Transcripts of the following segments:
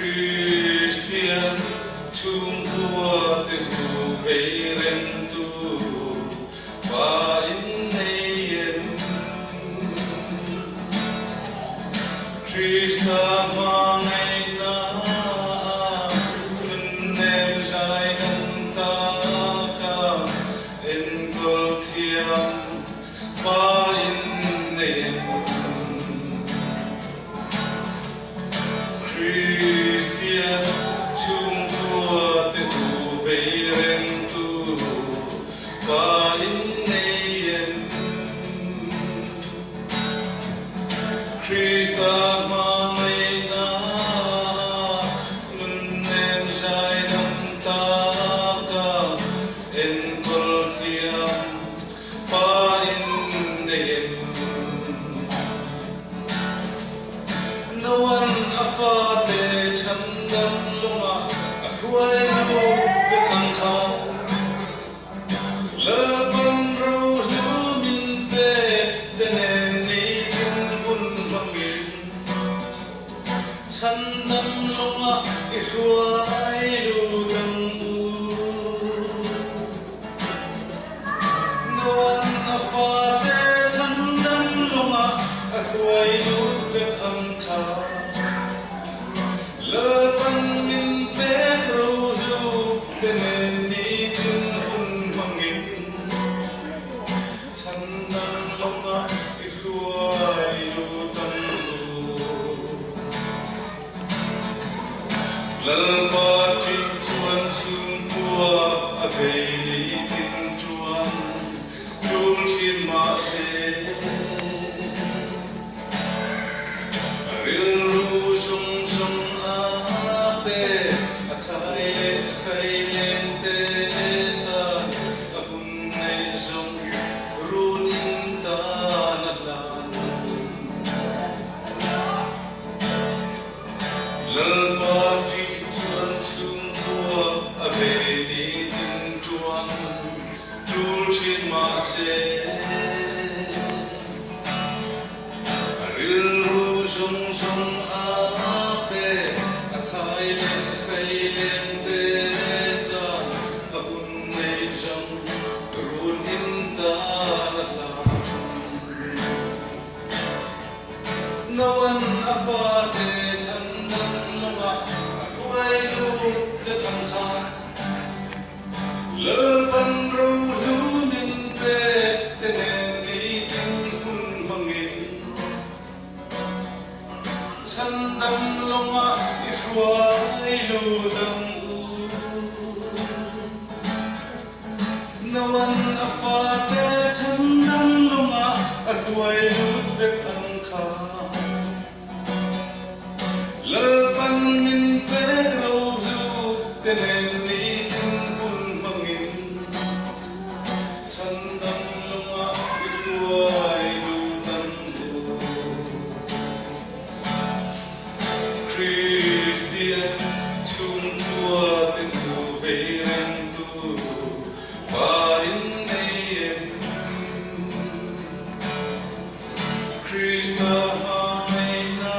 Christian chung tua tu về ren tu và in neyen Christa mangai na min nem zai nam ta ka en kol thiam va in neyen Christian chung tua tu về ren tu va in neyen Christa mangai na nun nem zai nam ta ka en kol thiam va in neyen no one afa te chan dam loma a huai lu vet ang khao lơ ban ru lu min pe te nen ni tin bun mang min chan dam loma i huai lu dang u no one afa te chan dam loma a huai lu vet ang khao lơ ban min pe ru lu te nen ni tin bun mang min chan dam loma i huai lu dang u lal pa tri chuan chung tua a ve ni tin chuan chul chin ma se ril ru sung sung a pe a khai le khai len te ta a hun nei sung run in ta na lan lal pa tri chuan chung tua a ve ni tin chuan chul chin ma se ril ru sung sung a pe a khai len khai len te ta a hun nei sung run in ta na lan no one afa te chan dam loma a huai lu te ang kha lơ ban ru lu min pe te nen ni tin kun mang min chan dam loma i huai lu dang u no one afa te chan dam loma a huai lu te ang kha lơ ban min pe ru lu te nen ni tin bun mang min chan dam loma i huai lu dang u Christian chung tua tin tu về ren tu va in neyen Christa mangai na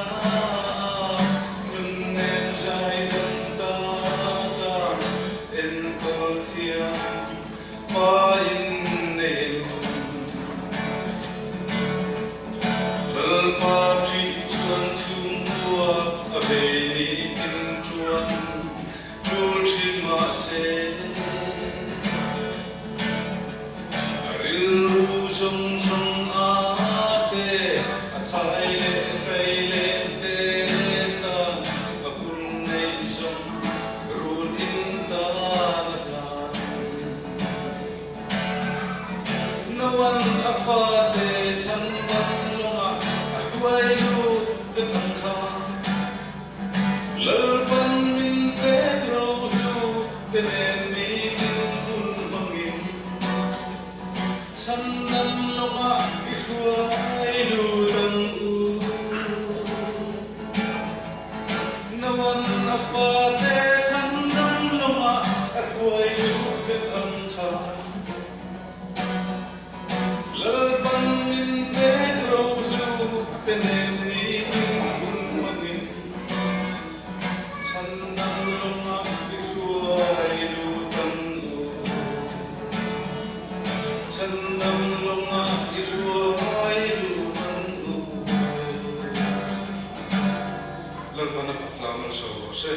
nun nem zai nam ta ka en kol thiam va in neyen lal pa tri chuan chung tua a ve ni tin chuan chul chin ma se ril ru sung sung a pe a khai le khai le te ta a hun nei sung run in ta na lan no one afa te chan dam loma a huai lu te ang kha lal ban min pe ru lu te nen ni tin bun mang min chan dam loma i huai lu dang u no one afa te chan dam loma a huai lu te ang kha lal ban min pe ru lu te nen ni tin bun mang min kal pana fakla mal so se